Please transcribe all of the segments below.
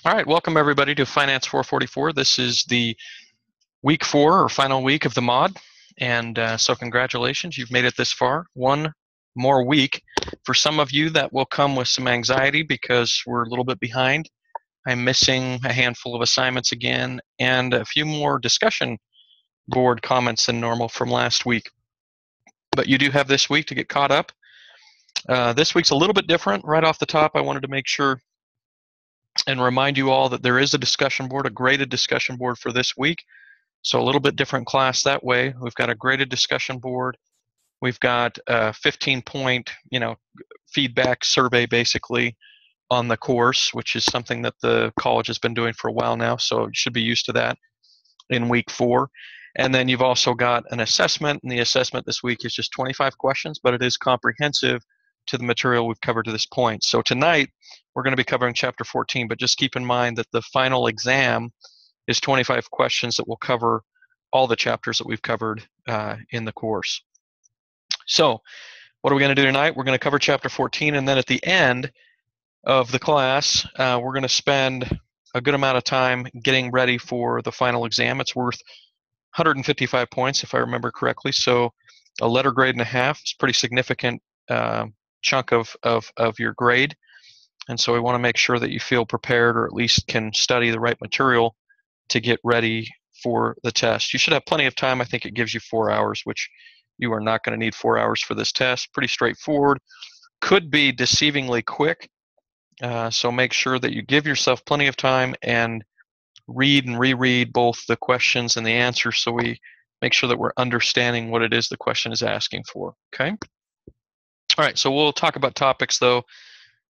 All right, welcome everybody to Finance 444. This is the week 4 or final week of the mod, and so congratulations, you've made it this far. One more week. For some of you, that will come with some anxiety because we're a little bit behind. I'm missing a handful of assignments again and a few more discussion board comments than normal from last week. But you do have this week to get caught up. This week's a little bit different. Right off the top, I wanted to make sure and remind you all that there is a discussion board, a graded discussion board for this week. So a little bit different class that way. We've got a graded discussion board. We've got a 15-point, feedback survey basically on the course, which is something that the college has been doing for a while now. So you should be used to that in week 4. And then you've also got an assessment, and the assessment this week is just 25 questions, but it is comprehensive to the material we've covered to this point. So tonight, we're going to be covering Chapter 14, but just keep in mind that the final exam is 25 questions that will cover all the chapters that we've covered in the course. So what are we going to do tonight? We're going to cover Chapter 14, and then at the end of the class, we're going to spend a good amount of time getting ready for the final exam. It's worth 155 points, if I remember correctly, so a letter grade and a half is a pretty significant chunk of your grade. And so we want to make sure that you feel prepared, or at least can study the right material to get ready for the test. You should have plenty of time. I think it gives you 4 hours, which you are not going to need 4 hours for this test. Pretty straightforward. Could be deceivingly quick. So make sure that you give yourself plenty of time and read and reread both the questions and the answers, so we make sure that we're understanding what it is the question is asking for. Okay? All right, so we'll talk about topics, though,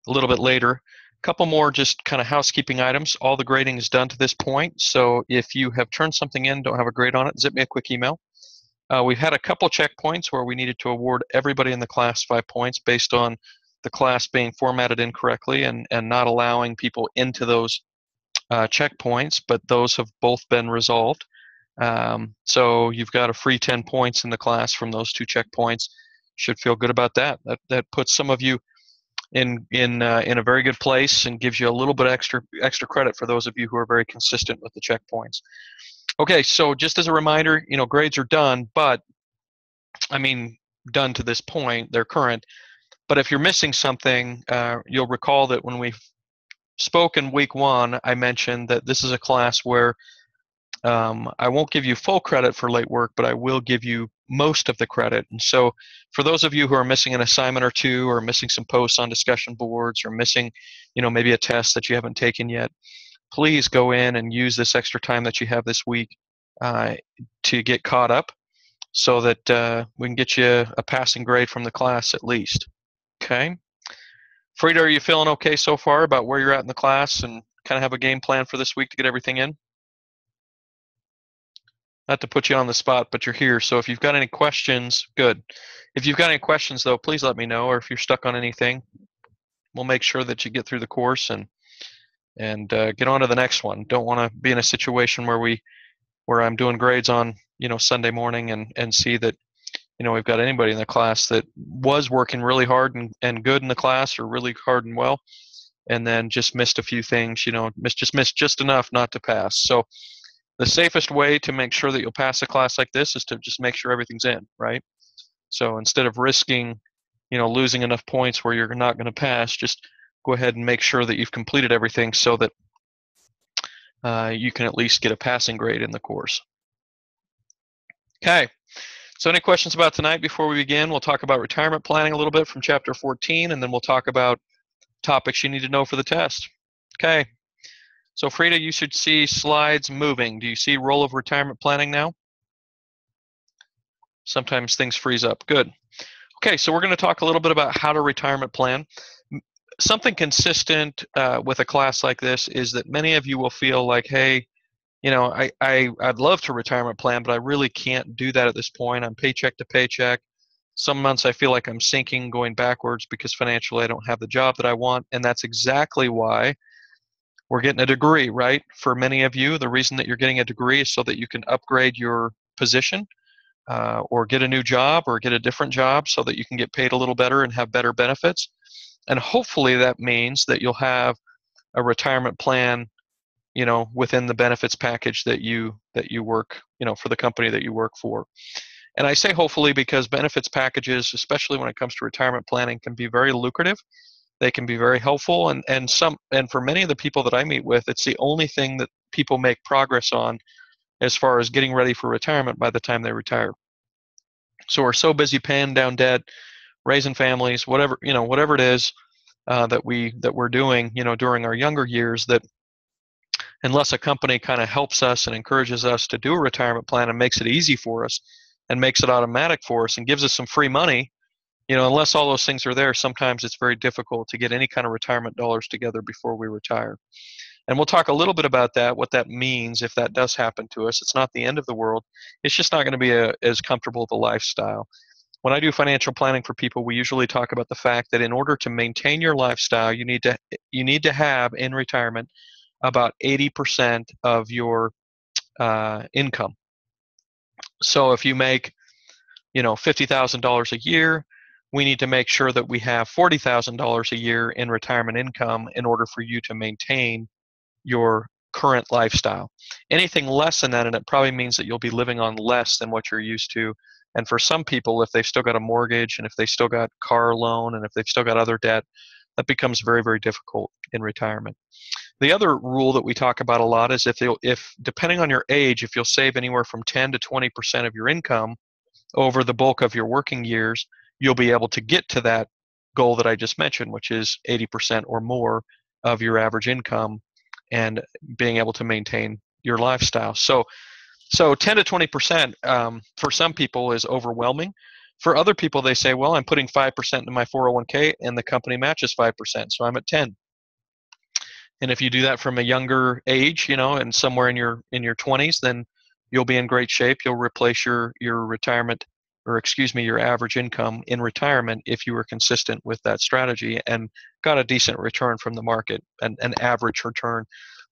a little bit later. A couple more just kind of housekeeping items. All the grading is done to this point, so if you have turned something in, don't have a grade on it, zip me a quick email. We've had a couple checkpoints where we needed to award everybody in the class 5 points based on the class being formatted incorrectly and not allowing people into those checkpoints, but those have both been resolved. So you've got a free 10 points in the class from those 2 checkpoints. Should feel good about that. That puts some of you in a very good place and gives you a little bit extra credit for those of you who are very consistent with the checkpoints. Okay, so just as a reminder, grades are done, but done to this point, they're current. But if you're missing something, you'll recall that when we spoke in week 1, I mentioned that this is a class where I won't give you full credit for late work, but I will give you most of the credit. And so for those of you who are missing an assignment or 2, or missing some posts on discussion boards, or missing, maybe a test that you haven't taken yet, please go in and use this extra time that you have this week to get caught up, so that we can get you a passing grade from the class at least. Okay? Frida, are you feeling okay so far about where you're at in the class and kind of have a game plan for this week to get everything in? Not to put you on the spot, but you're here, so if you've got any questions, good. If you've got any questions, though, please let me know, or if you're stuck on anything, we'll make sure that you get through the course and get on to the next one. Don't want to be in a situation where I'm doing grades on Sunday morning and see that we've got anybody in the class that was working really hard and good in the class, or really hard and well, and then just missed a few things, missed just enough not to pass. So the safest way to make sure that you'll pass a class like this is to just make sure everything's in, right? So instead of risking, losing enough points where you're not going to pass, just go ahead and make sure that you've completed everything so that you can at least get a passing grade in the course. Okay. So any questions about tonight before we begin? We'll talk about retirement planning a little bit from Chapter 14, and then we'll talk about topics you need to know for the test. Okay. So Frida, you should see slides moving. Do you see role of retirement planning now? Sometimes things freeze up. Good. Okay, so we're going to talk a little bit about how to retirement plan. Something consistent with a class like this is that many of you will feel like, hey, I'd love to retirement plan, but I really can't do that at this point. I'm paycheck to paycheck. Some months I feel like I'm sinking, going backwards because financially I don't have the job that I want, and that's exactly why we're getting a degree, right? For many of you, the reason that you're getting a degree is so that you can upgrade your position, or get a new job, or get a different job, so that you can get paid a little better and have better benefits. And hopefully that means that you'll have a retirement plan within the benefits package that you work, for the company that you work for. And I say hopefully because benefits packages, especially when it comes to retirement planning, can be very lucrative. They can be very helpful, and for many of the people that I meet with, it's the only thing that people make progress on as far as getting ready for retirement by the time they retire. So we're so busy paying down debt, raising families, whatever it is that we're doing, during our younger years, that unless a company kind of helps us and encourages us to do a retirement plan and makes it easy for us and makes it automatic for us and gives us some free money, unless all those things are there, sometimes it's very difficult to get any kind of retirement dollars together before we retire. And we'll talk a little bit about that, what that means if that does happen to us. It's not the end of the world. It's just not going to be as comfortable of a lifestyle. When I do financial planning for people, we usually talk about the fact that in order to maintain your lifestyle, you need to have in retirement about 80% of your income. So if you make, $50,000 a year, we need to make sure that we have $40,000 a year in retirement income in order for you to maintain your current lifestyle. Anything less than that, and it probably means that you'll be living on less than what you're used to. And for some people, if they've still got a mortgage and if they've still got car loan and if they've still got other debt, that becomes very, very difficult in retirement. The other rule that we talk about a lot is if depending on your age, if you'll save anywhere from 10 to 20% of your income over the bulk of your working years, you'll be able to get to that goal that I just mentioned, which is 80% or more of your average income and being able to maintain your lifestyle. So 10 to 20% for some people is overwhelming. For other people, they say, well, I'm putting 5% into my 401k and the company matches 5%, so I'm at 10. And if you do that from a younger age, and somewhere in your 20s, then you'll be in great shape. You'll replace your retirement, or excuse me, your average income in retirement if you were consistent with that strategy and got a decent return from the market, an average return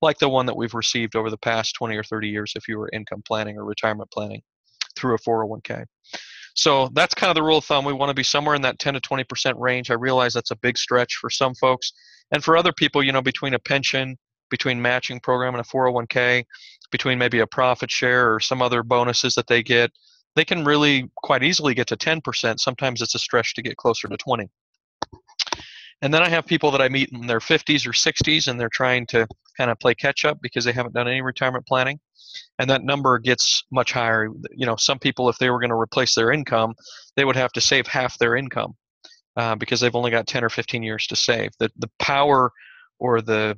like the one that we've received over the past 20 or 30 years if you were income planning or retirement planning through a 401k. So that's kind of the rule of thumb. We want to be somewhere in that 10 to 20% range. I realize that's a big stretch for some folks. And for other people, between a pension, between matching program and a 401k, between maybe a profit share or some other bonuses that they get, they can really quite easily get to 10%. Sometimes it's a stretch to get closer to 20. And then I have people that I meet in their 50s or 60s, and they're trying to kind of play catch up because they haven't done any retirement planning. And that number gets much higher. Some people, if they were going to replace their income, they would have to save half their income because they've only got 10 or 15 years to save. The power or the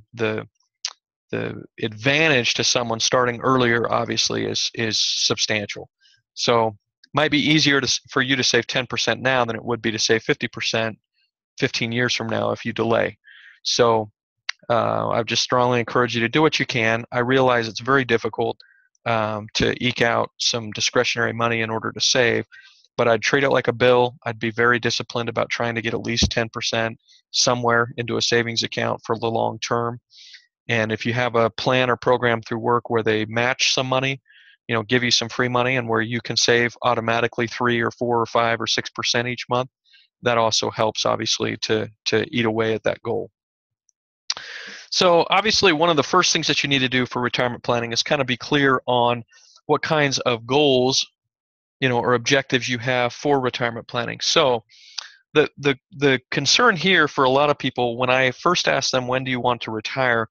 advantage to someone starting earlier, obviously, is substantial. So might be easier for you to save 10% now than it would be to save 50% 15 years from now if you delay. So I just strongly encourage you to do what you can. I realize it's very difficult to eke out some discretionary money in order to save, but I'd treat it like a bill. I'd be very disciplined about trying to get at least 10% somewhere into a savings account for the long term. And if you have a plan or program through work where they match some money, give you some free money, and where you can save automatically 3 or 4 or 5 or 6% each month, that also helps, obviously, to eat away at that goal. So obviously, one of the first things that you need to do for retirement planning is kind of be clear on what kinds of goals, or objectives you have for retirement planning. So the concern here for a lot of people, when I first ask them, when do you want to retire?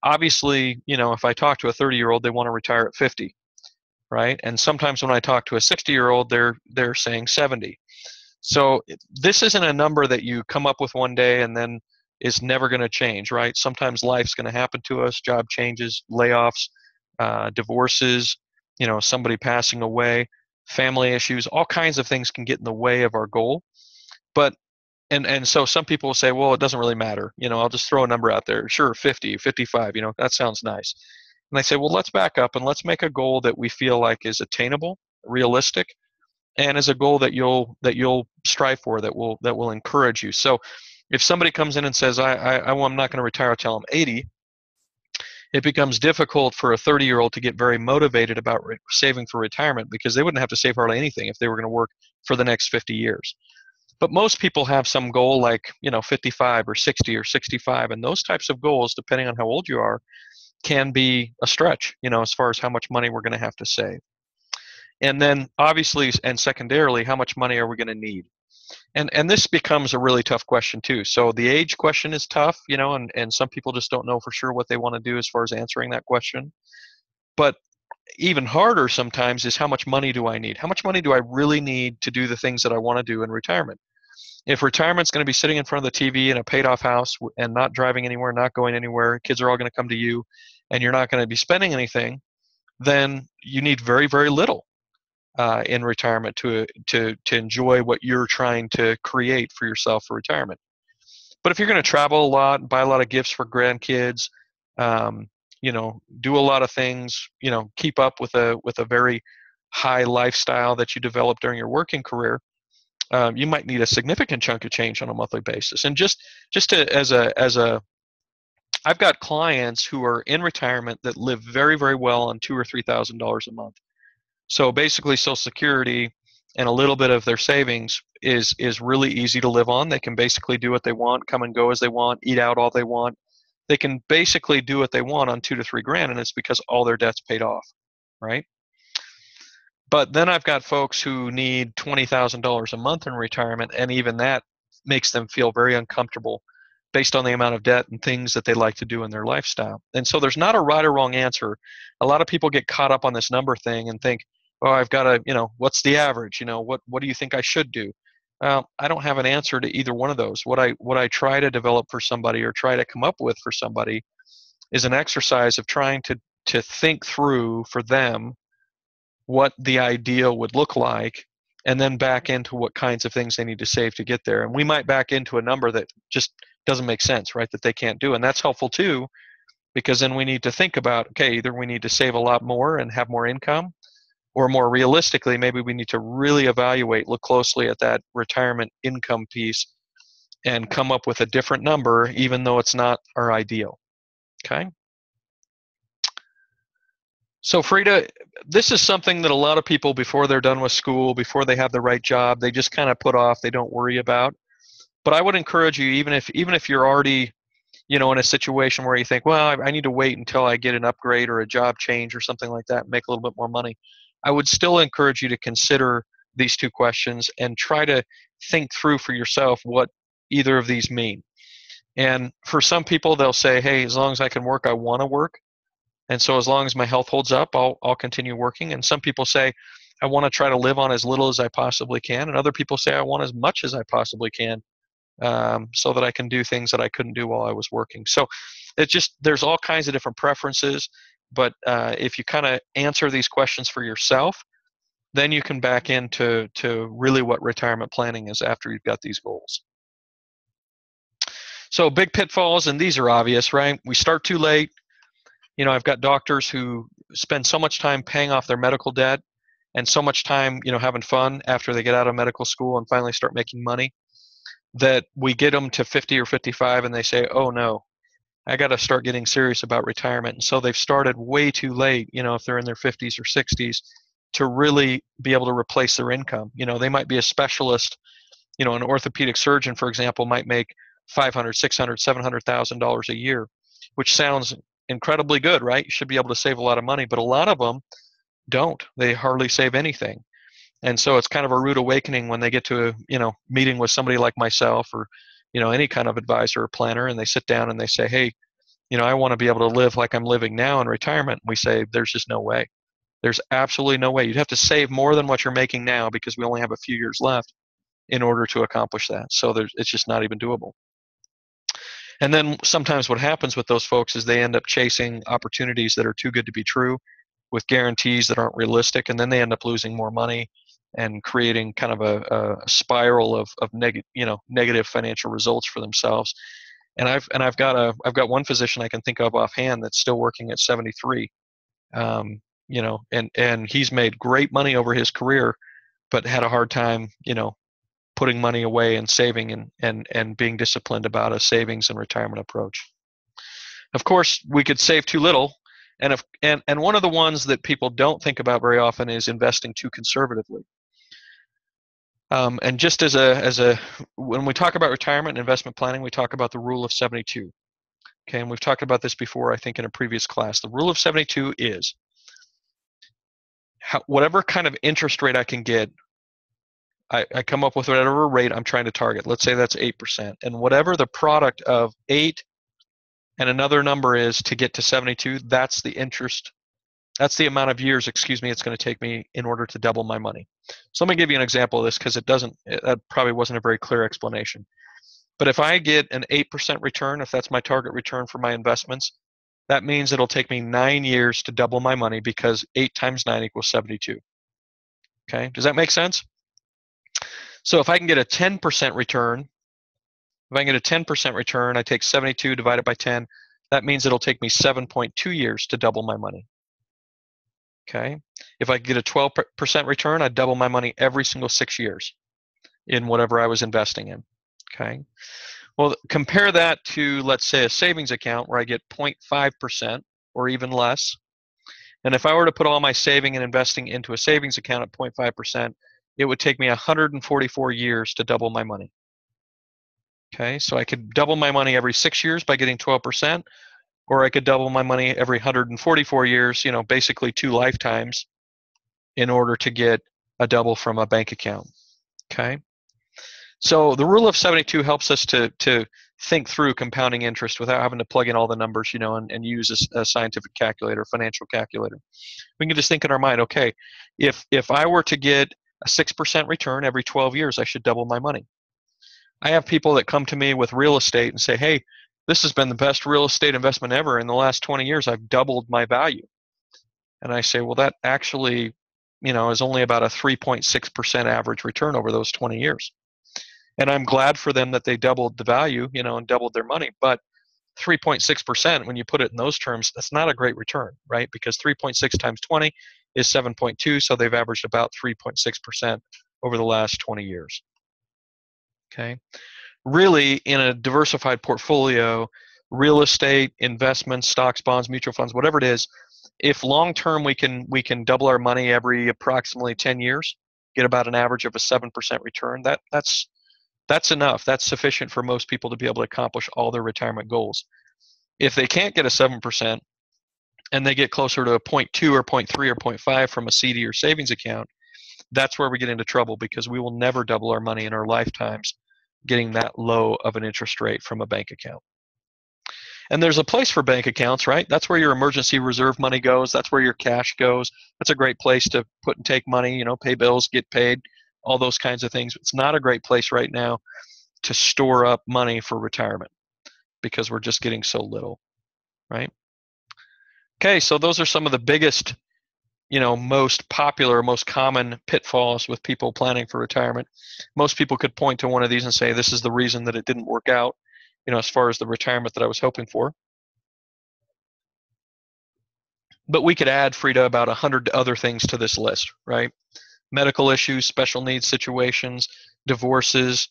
Obviously, if I talk to a 30-year-old, they want to retire at 50, right? And sometimes when I talk to a 60-year-old, they're saying 70. So this isn't a number that you come up with one day and then is never going to change, right? Sometimes life's going to happen to us, job changes, layoffs, divorces, somebody passing away, family issues, all kinds of things can get in the way of our goal. But and so some people will say, well, it doesn't really matter. I'll just throw a number out there. Sure, 50, 55, that sounds nice. And I say, well, let's back up and let's make a goal that we feel like is attainable, realistic, and is a goal that you'll strive for, that will encourage you. So if somebody comes in and says, I'm not going to retire until I'm 80, it becomes difficult for a 30-year-old to get very motivated about saving for retirement, because they wouldn't have to save hardly anything if they were going to work for the next 50 years. But most people have some goal like 55 or 60 or 65, and those types of goals, depending on how old you are, can be a stretch, as far as how much money we're going to have to save. And then obviously, and secondarily, how much money are we going to need? And this becomes a really tough question too. So the age question is tough, and some people just don't know for sure what they want to do as far as answering that question. But even harder sometimes is, how much money do I need? How much money do I really need to do the things that I want to do in retirement? If retirement's going to be sitting in front of the TV in a paid off house and not driving anywhere, not going anywhere, kids are all going to come to you, and you're not going to be spending anything, then you need very, very little in retirement to enjoy what you're trying to create for yourself for retirement. But if you're going to travel a lot, buy a lot of gifts for grandkids, um, do a lot of things, keep up with a very high lifestyle that you develop during your working career, you might need a significant chunk of change on a monthly basis. And I've got clients who are in retirement that live very, very well on $2,000 or $3,000 a month. So basically, Social Security and a little bit of their savings is really easy to live on. They can basically do what they want, come and go as they want, eat out all they want. They can basically do what they want on 2 to 3 grand, and it's because all their debt's paid off, right? But then I've got folks who need $20,000 a month in retirement, and even that makes them feel very uncomfortable based on the amount of debt and things that they like to do in their lifestyle. And so there's not a right or wrong answer. A lot of people get caught up on this number thing and think, oh, I've got to, what's the average? What do you think I should do? I don't have an answer to either one of those. What I try to develop for somebody or try to come up with for somebody is an exercise of trying to think through for them what the ideal would look like, and then back into what kinds of things they need to save to get there. And we might back into a number that just doesn't make sense, right? That they can't do. And that's helpful too, because then we need to think about, okay, either we need to save a lot more and have more income, or more realistically, maybe we need to really evaluate, look closely at that retirement income piece and come up with a different number, even though it's not our ideal. Okay? So Frida, this is something that a lot of people, before they're done with school, before they have the right job, they just kind of put off, they don't worry about. But I would encourage you, even if you're already, in a situation where you think, well, I need to wait until I get an upgrade or a job change or something like that, and make a little bit more money, I would still encourage you to consider these 2 questions and try to think through for yourself what either of these mean. And for some people, they'll say, hey, as long as I can work, I want to work. And so as long as my health holds up, I'll continue working. And some people say, I want to try to live on as little as I possibly can. And other people say, I want as much as I possibly can, so that I can do things that I couldn't do while I was working. So there's all kinds of different preferences. But if you kind of answer these questions for yourself, then you can back into really what retirement planning is after you've got these goals. So big pitfalls, and these are obvious, right? We start too late. I've got doctors who spend so much time paying off their medical debt and so much time, having fun after they get out of medical school and finally start making money, that we get them to 50 or 55 and they say, oh no, I got to start getting serious about retirement. And so they've started way too late, if they're in their 50s or 60s, to really be able to replace their income. They might be a specialist, an orthopedic surgeon, for example, might make $500,000, $600,000, $700,000 a year, which sounds incredibly good, right? You should be able to save a lot of money, but a lot of them don't. They hardly save anything. And so it's kind of a rude awakening when they get to a meeting with somebody like myself or any kind of advisor or planner, and they sit down and they say, hey, I want to be able to live like I'm living now in retirement. We say, there's just no way. There's absolutely no way. You'd have to save more than what you're making now, because we only have a few years left in order to accomplish that. So it's just not even doable. And then sometimes what happens with those folks is they end up chasing opportunities that are too good to be true, with guarantees that aren't realistic, and then they end up losing more money and creating kind of a spiral of negative financial results for themselves. And I've got one physician I can think of offhand that's still working at 73, and he's made great money over his career, but had a hard time, putting money away and saving and being disciplined about a savings and retirement approach. Of course, we could save too little, and one of the ones that people don't think about very often is investing too conservatively. And just when we talk about retirement and investment planning, we talk about the rule of 72. Okay, and we've talked about this before, I think, in a previous class. The rule of 72 is whatever kind of interest rate I can get, I come up with whatever rate I'm trying to target. Let's say that's 8%. And whatever the product of 8 and another number is to get to 72, that's the interest. That's the amount of years, it's going to take me in order to double my money. So let me give you an example of this because that probably wasn't a very clear explanation. But if I get an 8% return, if that's my target return for my investments, that means it'll take me 9 years to double my money because 8 times 9 equals 72. Okay, does that make sense? So if I can get a 10% return, I take 72 divided by 10, that means it'll take me 7.2 years to double my money. Okay, if I get a 12% return, I'd double my money every single 6 years in whatever I was investing in. Okay, well, compare that to, let's say, a savings account where I get 0.5% or even less. And if I were to put all my saving and investing into a savings account at 0.5%, it would take me 144 years to double my money. Okay, so I could double my money every 6 years by getting 12%, or I could double my money every 144 years, basically 2 lifetimes, in order to get a double from a bank account. Okay, so the rule of 72 helps us to think through compounding interest without having to plug in all the numbers, and use a scientific calculator, financial calculator. We can just think in our mind, okay, if I were to get a 6% return every 12 years, I should double my money. I have people that come to me with real estate and say, hey, this has been the best real estate investment ever. In the last 20 years, I've doubled my value. And I say, well, that actually, is only about a 3.6% average return over those 20 years. And I'm glad for them that they doubled the value, and doubled their money. But 3.6%, when you put it in those terms, that's not a great return, right? Because 3.6 times 20 is 7.2, so they've averaged about 3.6% over the last 20 years. Okay, really, in a diversified portfolio, real estate, investments, stocks, bonds, mutual funds, whatever it is, if long term we can double our money every approximately 10 years, get about an average of a 7% return, that's enough. That's sufficient for most people to be able to accomplish all their retirement goals. If they can't get a 7% and they get closer to a 0.2 or 0.3 or 0.5 from a CD or savings account, that's where we get into trouble, because we will never double our money in our lifetimes getting that low of an interest rate from a bank account. And there's a place for bank accounts, right? That's where your emergency reserve money goes. That's where your cash goes. That's a great place to put and take money, pay bills, get paid, all those kinds of things. It's not a great place right now to store up money for retirement because we're just getting so little, right? Okay, so those are some of the biggest, most popular, most common pitfalls with people planning for retirement. Most people could point to one of these and say, this is the reason that it didn't work out, as far as the retirement that I was hoping for. But we could add, Frida, about 100 other things to this list, right? Medical issues, special needs situations, divorces,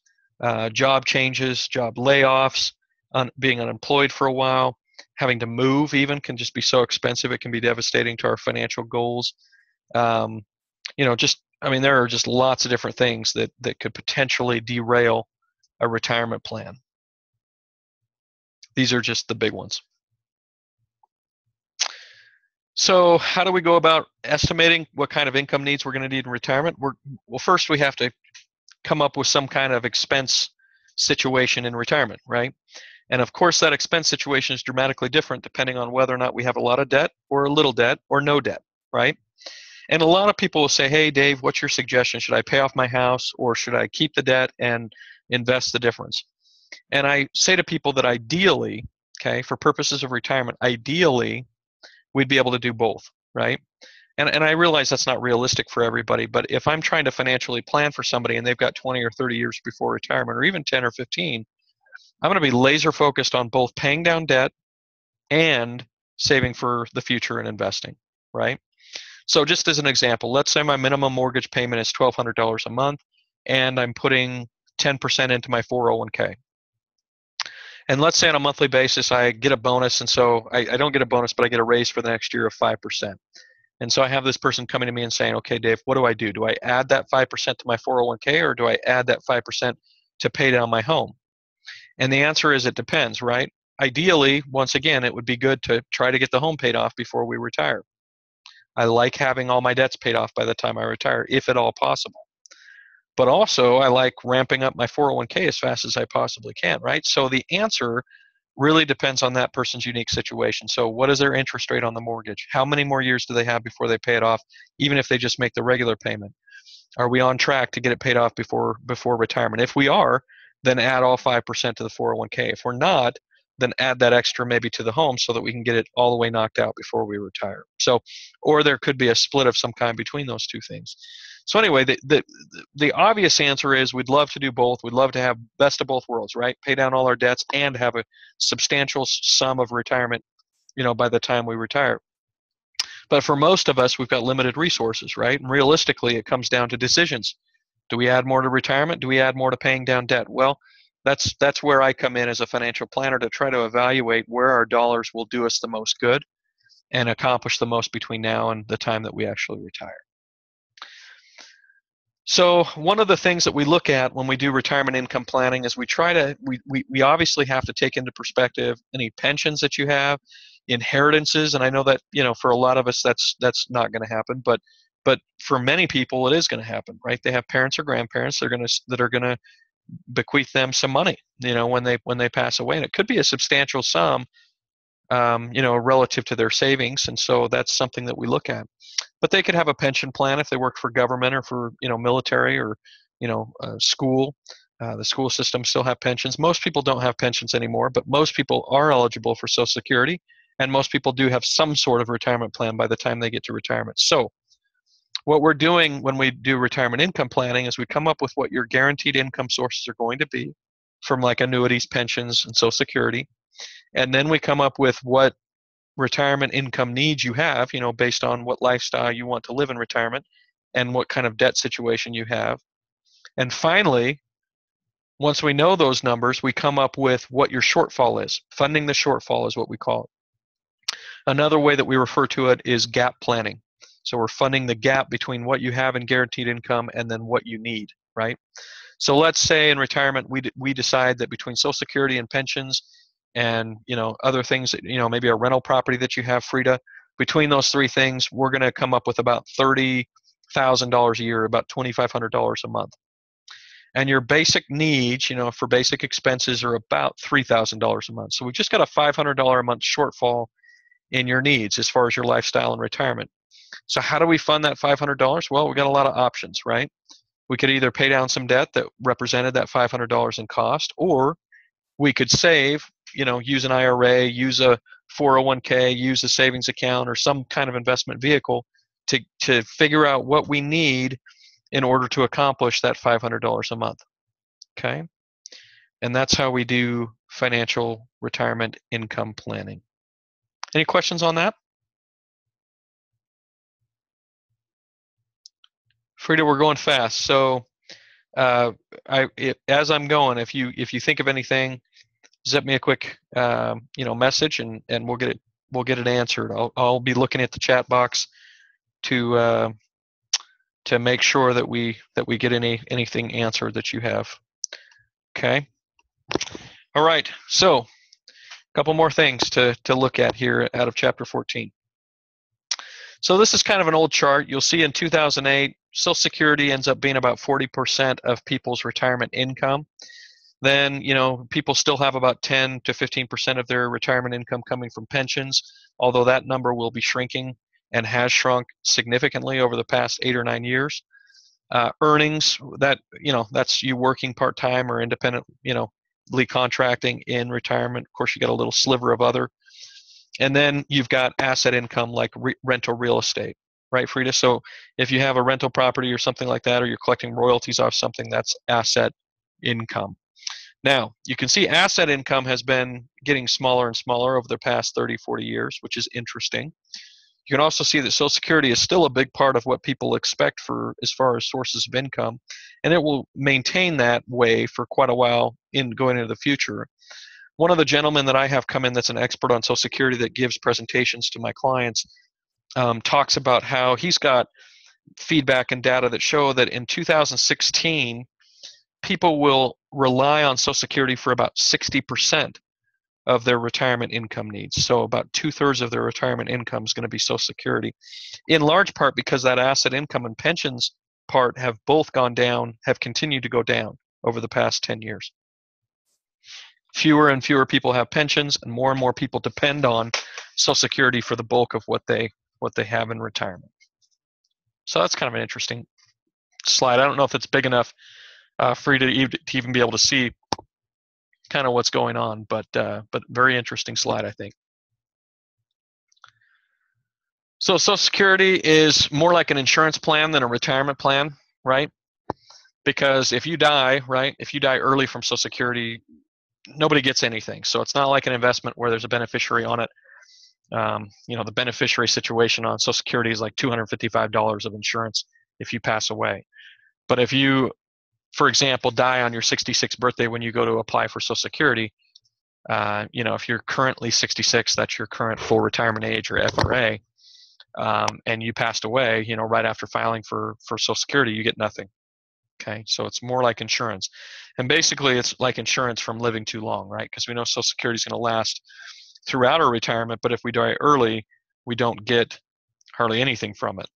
job changes, job layoffs, being unemployed for a while, having to move even can just be so expensive. It can be devastating to our financial goals. There are just lots of different things that could potentially derail a retirement plan. These are just the big ones. So how do we go about estimating what kind of income needs we're going to need in retirement? Well, first we have to come up with some kind of expense situation in retirement, right? And of course, that expense situation is dramatically different depending on whether or not we have a lot of debt or a little debt or no debt, right? And a lot of people will say, hey, Dave, what's your suggestion? Should I pay off my house or should I keep the debt and invest the difference? And I say to people that ideally, okay, for purposes of retirement, ideally, we'd be able to do both, right? And I realize that's not realistic for everybody, but if I'm trying to financially plan for somebody and they've got 20 or 30 years before retirement, or even 10 or 15, I'm going to be laser focused on both paying down debt and saving for the future and investing, right? So just as an example, let's say my minimum mortgage payment is $1,200 a month and I'm putting 10% into my 401k. And let's say on a monthly basis I get a bonus, and so I don't get a bonus, but I get a raise for the next year of 5%. And so I have this person coming to me and saying, okay, Dave, what do I do? Do I add that 5% to my 401k, or do I add that 5% to pay down my home? And the answer is it depends, right? ideally, once again, it would be good to try to get the home paid off before we retire. I like having all my debts paid off by the time I retire, if at all possible. But also, I like ramping up my 401k as fast as I possibly can, right? So the answer really depends on that person's unique situation. So what is their interest rate on the mortgage? How many more years do they have before they pay it off, even if they just make the regular payment? Are we on track to get it paid off before retirement? If we are, then add all 5% to the 401k. If we're not, then add that extra maybe to the home so that we can get it all the way knocked out before we retire. So, or there could be a split of some kind between those two things. So anyway, the obvious answer is we'd love to do both. We'd love to have best of both worlds, right? Pay down all our debts and have a substantial sum of retirement, by the time we retire. But for most of us, we've got limited resources, right? And realistically, it comes down to decisions. Do we add more to retirement? Do we add more to paying down debt? Well, that's where I come in as a financial planner to try to evaluate where our dollars will do us the most good and accomplish the most between now and the time that we actually retire. So one of the things that we look at when we do retirement income planning is we obviously have to take into perspective any pensions that you have, inheritances, and I know that for a lot of us that's not going to happen, but for many people it is going to happen, right? They have parents or grandparents that are going to bequeath them some money, when they pass away, and it could be a substantial sum, relative to their savings, and so that's something that we look at. But they could have a pension plan if they work for government or for military or school. The school system still have pensions. Most people don't have pensions anymore, but most people are eligible for Social Security, and most people do have some sort of retirement plan by the time they get to retirement. So what we're doing when we do retirement income planning is we come up with what your guaranteed income sources are going to be from like annuities, pensions, and Social Security. And then we come up with what retirement income needs you have, based on what lifestyle you want to live in retirement and what kind of debt situation you have. And finally, once we know those numbers, we come up with what your shortfall is. Funding the shortfall is what we call it. Another way that we refer to it is gap planning. So we're funding the gap between what you have in guaranteed income and then what you need, right? So let's say in retirement we decide that between Social Security and pensions and other things that maybe a rental property that you have, Frida, between those three things we're going to come up with about $30,000 a year, about $2,500 a month. And your basic needs, for basic expenses are about $3,000 a month. So we've just got a $500 a month shortfall in your needs as far as your lifestyle and retirement. So how do we fund that $500? Well, we've got a lot of options, right? We could either pay down some debt that represented that $500 in cost, or we could save, use an IRA, use a 401k, use a savings account or some kind of investment vehicle to figure out what we need in order to accomplish that $500 a month. Okay? And that's how we do financial retirement income planning. Any questions on that? Frida, we're going fast. So as I'm going, if you think of anything, zip me a quick message and we'll get it answered. I'll be looking at the chat box to make sure that we get anything answered that you have. Okay. All right. So a couple more things to look at here out of chapter 14. So this is kind of an old chart. You'll see in 2008, Social Security ends up being about 40% of people's retirement income. Then, people still have about 10 to 15% of their retirement income coming from pensions, although that number will be shrinking and has shrunk significantly over the past 8 or 9 years. Earnings, that's you working part-time or independently contracting in retirement. Of course, you got a little sliver of other. And then you've got asset income like rental real estate, right, Frida? So if you have a rental property or something like that, or you're collecting royalties off something, that's asset income. Now, you can see asset income has been getting smaller and smaller over the past 30, 40 years, which is interesting. You can also see that Social Security is still a big part of what people expect for as far as sources of income, and it will maintain that way for quite a while going into the future. One of the gentlemen that I have come in that's an expert on Social Security that gives presentations to my clients talks about how he's got feedback and data that show that in 2016, people will rely on Social Security for about 60% of their retirement income needs. So about 2/3 of their retirement income is going to be Social Security, in large part because that asset income and pensions part have both gone down, have continued to go down over the past 10 years. Fewer and fewer people have pensions, and more people depend on Social Security for the bulk of what they have in retirement. So that's kind of an interesting slide. I don't know if it's big enough for you to even be able to see kind of what's going on, but very interesting slide, I think. So Social Security is more like an insurance plan than a retirement plan, right? Because if you die, right, if you die early from Social Security, nobody gets anything. So it's not like an investment where there's a beneficiary on it. The beneficiary situation on Social Security is like $255 of insurance if you pass away. But if you, for example, die on your 66th birthday when you go to apply for Social Security, if you're currently 66, that's your current full retirement age or FRA, and you passed away, right after filing for Social Security, you get nothing. Okay, so it's more like insurance, and basically it's like insurance from living too long, right? Because we know Social Security is going to last throughout our retirement, but if we die early, we don't get hardly anything from it.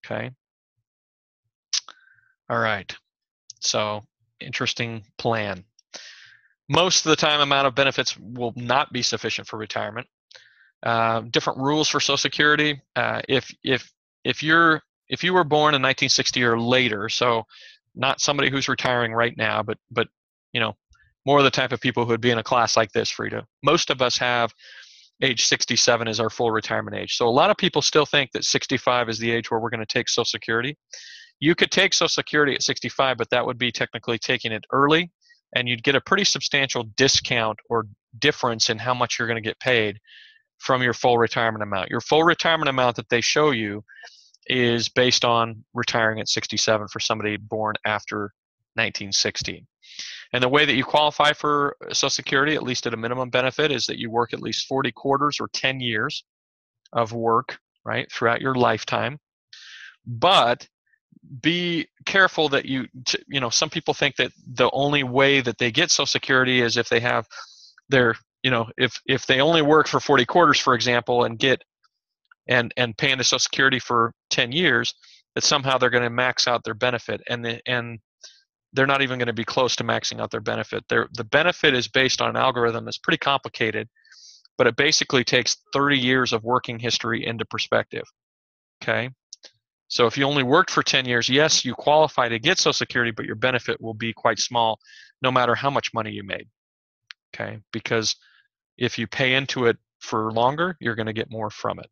Okay. All right. So interesting plan. Most of the time, amount of benefits will not be sufficient for retirement. Different rules for Social Security. If you were born in 1960 or later, so not somebody who's retiring right now, but more of the type of people who would be in a class like this, Frida. Most of us have age 67 as our full retirement age. So a lot of people still think that 65 is the age where we're going to take Social Security. You could take Social Security at 65, but that would be technically taking it early, and you'd get a pretty substantial discount or difference in how much you're going to get paid from your full retirement amount. Your full retirement amount that they show you is based on retiring at 67 for somebody born after 1960. And the way that you qualify for Social Security, at least at a minimum benefit, is that you work at least 40 quarters or 10 years of work, right, throughout your lifetime. But be careful that some people think that the only way that they get Social Security is if they have their, if they only work for 40 quarters, for example, and get and pay into Social Security for 10 years, that somehow they're going to max out their benefit, and they're not even going to be close to maxing out their benefit. The benefit is based on an algorithm that's pretty complicated, but it basically takes 30 years of working history into perspective. Okay? So if you only worked for 10 years, yes, you qualify to get Social Security, but your benefit will be quite small no matter how much money you made. Okay? Because if you pay into it for longer, you're going to get more from it.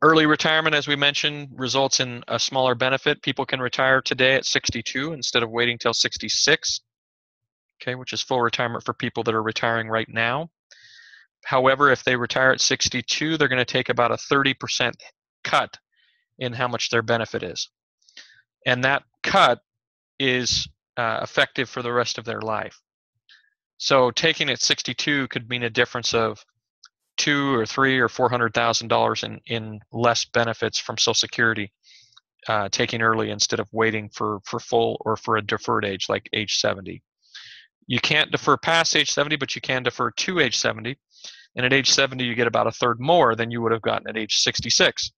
Early retirement, as we mentioned, results in a smaller benefit. People can retire today at 62 instead of waiting till 66, okay, which is full retirement for people that are retiring right now. However, if they retire at 62, they're going to take about a 30% cut in how much their benefit is. And that cut is effective for the rest of their life. So taking at 62 could mean a difference of $200,000 or $300,000 or $400,000 in less benefits from Social Security, taking early instead of waiting for full or for a deferred age like age 70. You can't defer past age 70, but you can defer to age 70. And at age 70, you get about a third more than you would have gotten at age 66.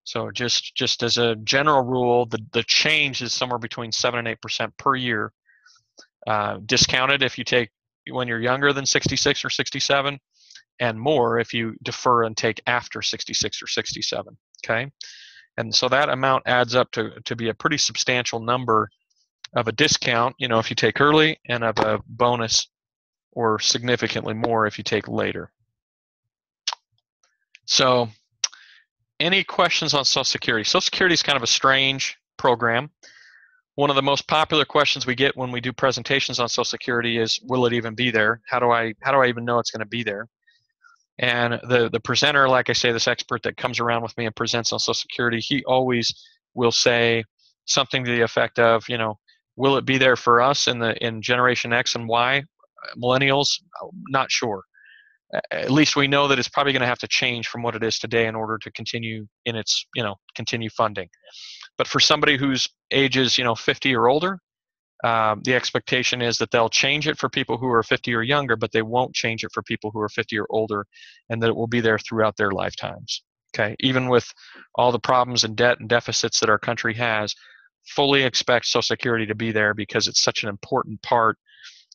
So just as a general rule, the change is somewhere between 7 and 8% per year, discounted if you take when you're younger than 66 or 67, and more if you defer and take after 66 or 67. Okay, and so that amount adds up to be a pretty substantial number of a discount, if you take early, and of a bonus or significantly more if you take later. So any questions on Social Security? Social Security is kind of a strange program. One of the most popular questions we get when we do presentations on Social Security is, will it even be there? How do I even know it's going to be there? And the presenter, like I say, this expert that comes around with me and presents on Social Security, he always will say something to the effect of, will it be there for us in Generation X and Y, millennials? Not sure. At least we know that it's probably going to have to change from what it is today in order to continue in its, continue funding. But for somebody whose age is, 50 or older, the expectation is that they'll change it for people who are 50 or younger, but they won't change it for people who are 50 or older, and that it will be there throughout their lifetimes. Okay, even with all the problems and debt and deficits that our country has, fully expect Social Security to be there because it's such an important part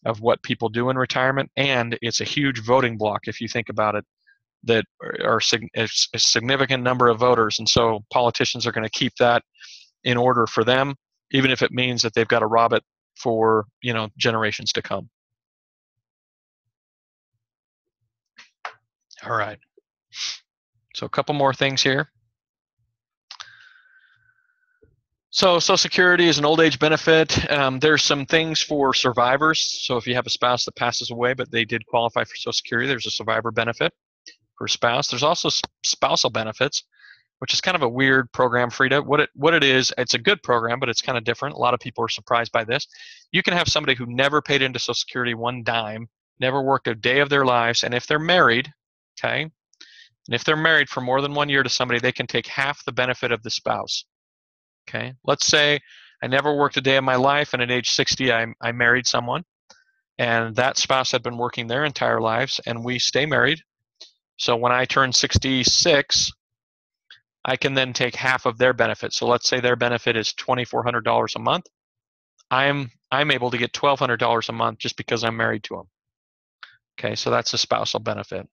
of what people do in retirement, and it's a huge voting block if you think about it, that are a significant number of voters, and so politicians are going to keep that in order for them, even if it means that they've got to rob it for generations to come. All right. So a couple more things here. So Social Security is an old age benefit. There's some things for survivors. So if you have a spouse that passes away, but they did qualify for Social Security, there's a survivor benefit for a spouse. There's also spousal benefits, which is kind of a weird program, Frida. What it is, it's a good program, but it's kind of different. A lot of people are surprised by this. You can have somebody who never paid into Social Security one dime, never worked a day of their lives, and if they're married, okay, and if they're married for more than 1 year to somebody, they can take half the benefit of the spouse. Okay, let's say I never worked a day of my life, and at age 60, I married someone, and that spouse had been working their entire lives, and we stay married. So when I turn 66, I can then take half of their benefit. So let's say their benefit is $2,400 a month. I'm able to get $1,200 a month just because I'm married to them. Okay, so that's a spousal benefit.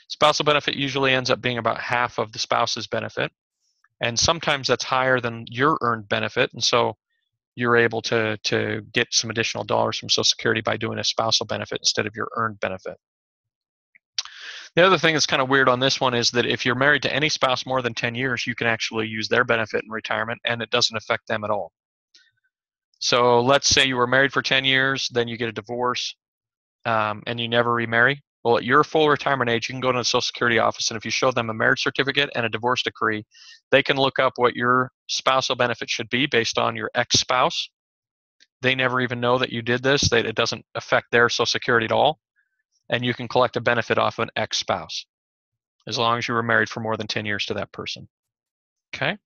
Spousal benefit usually ends up being about half of the spouse's benefit, and sometimes that's higher than your earned benefit, and so you're able to get some additional dollars from Social Security by doing a spousal benefit instead of your earned benefit. The other thing that's kind of weird on this one is that if you're married to any spouse more than 10 years, you can actually use their benefit in retirement, and it doesn't affect them at all. So let's say you were married for 10 years, then you get a divorce, and you never remarry. Well, at your full retirement age, you can go to the Social Security office, and if you show them a marriage certificate and a divorce decree, they can look up what your spousal benefit should be based on your ex-spouse. They never even know that you did this, that it doesn't affect their Social Security at all, and you can collect a benefit off an ex-spouse as long as you were married for more than 10 years to that person. Okay?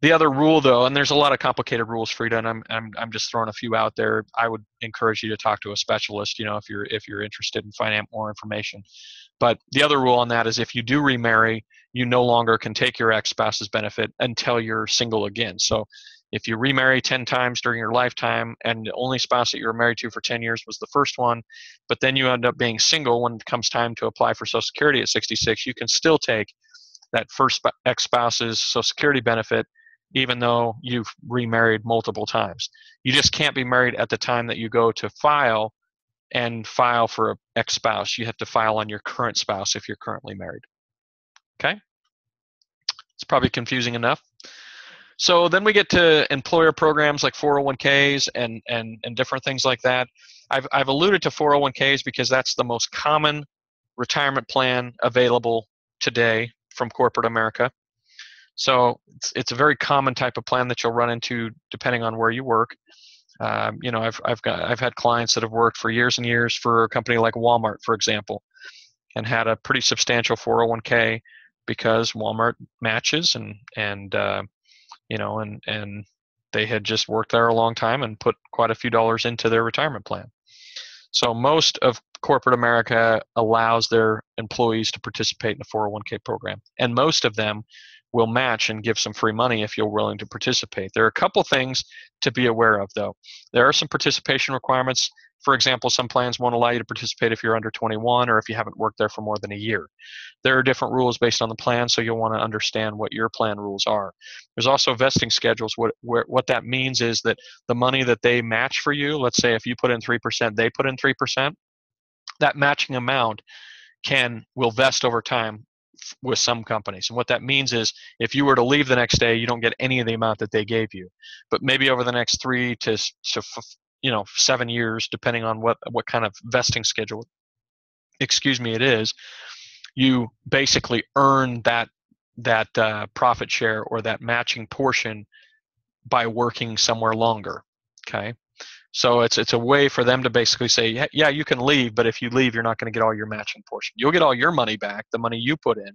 The other rule, though, and there's a lot of complicated rules, Frida, and I'm just throwing a few out there. I would encourage you to talk to a specialist, if you're interested in finding out more information. But the other rule on that is if you do remarry, you no longer can take your ex-spouse's benefit until you're single again. So if you remarry 10 times during your lifetime and the only spouse that you were married to for 10 years was the first one, but then you end up being single when it comes time to apply for Social Security at 66, you can still take that first ex-spouse's Social Security benefit even though you've remarried multiple times. You just can't be married at the time that you go to file for an ex-spouse. You have to file on your current spouse if you're currently married. Okay? It's probably confusing enough. So then we get to employer programs like 401ks and different things like that. I've alluded to 401ks because that's the most common retirement plan available today from corporate America. So it's a very common type of plan that you'll run into depending on where you work. I've had clients that have worked for years and years for a company like Walmart, for example, and had a pretty substantial 401k because Walmart matches and they had just worked there a long time and put quite a few dollars into their retirement plan. So most of corporate America allows their employees to participate in a 401k program, and most of them will match and give some free money if you're willing to participate. There are a couple things to be aware of, though. There are some participation requirements. For example, some plans won't allow you to participate if you're under 21 or if you haven't worked there for more than a year. There are different rules based on the plan, so you'll want to understand what your plan rules are. There's also vesting schedules. What that means is that the money that they match for you, let's say if you put in 3%, they put in 3%, that matching amount will vest over time with some companies. And what that means is if you were to leave the next day, you don't get any of the amount that they gave you. But maybe over the next 3 to 7 years, depending on what kind of vesting schedule, it is, you basically earn that profit share or that matching portion by working somewhere longer. Okay. So it's a way for them to basically say, yeah, you can leave, but if you leave, you're not going to get all your matching portion. You'll get all your money back, the money you put in,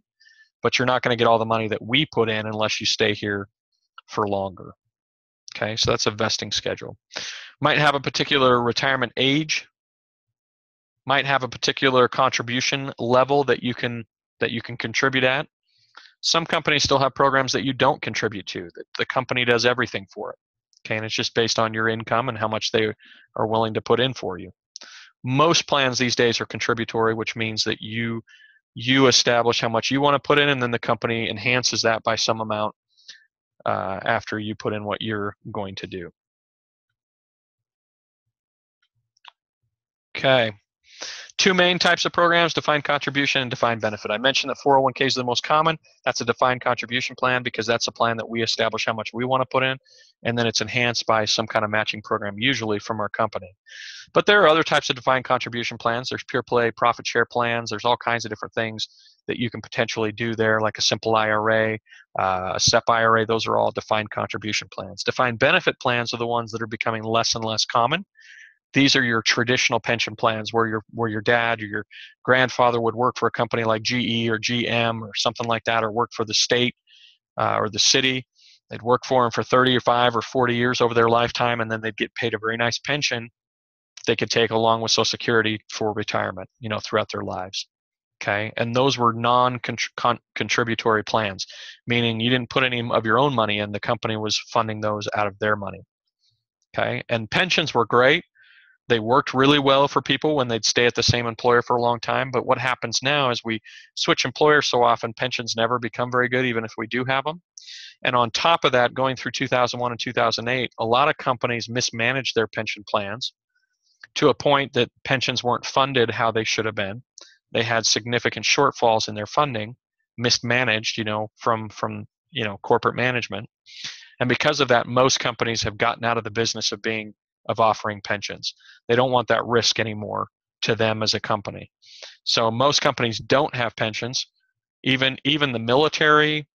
but you're not going to get all the money that we put in unless you stay here for longer. Okay, so that's a vesting schedule. Might have a particular retirement age, might have a particular contribution level that you can contribute at. Some companies still have programs that you don't contribute to, that the company does everything for it. Okay, and it's just based on your income and how much they are willing to put in for you. Most plans these days are contributory, which means that you establish how much you want to put in, and then the company enhances that by some amount after you put in what you're going to do. Okay. Two main types of programs, defined contribution and defined benefit. I mentioned that 401k is the most common. That's a defined contribution plan because that's a plan that we establish how much we want to put in, and then it's enhanced by some kind of matching program, usually from our company. But there are other types of defined contribution plans. There's pure play profit share plans. There's all kinds of different things that you can potentially do there, like a simple IRA, a SEP IRA. Those are all defined contribution plans. Defined benefit plans are the ones that are becoming less and less common. These are your traditional pension plans where your dad or your grandfather would work for a company like GE or GM or something like that, or work for the state or the city. They'd work for them for 35 or 40 years over their lifetime, and then they'd get paid a very nice pension they could take along with Social Security for retirement, throughout their lives. Okay, and those were non-contributory plans, meaning you didn't put any of your own money in. The company was funding those out of their money. Okay, and pensions were great. They worked really well for people when they'd stay at the same employer for a long time. But what happens now is we switch employers so often, pensions never become very good, even if we do have them. And on top of that, going through 2001 and 2008, a lot of companies mismanaged their pension plans to a point that pensions weren't funded how they should have been. They had significant shortfalls in their funding, mismanaged, from corporate management. And because of that, most companies have gotten out of the business of offering pensions. They don't want that risk anymore to them as a company. So most companies don't have pensions. Even the military,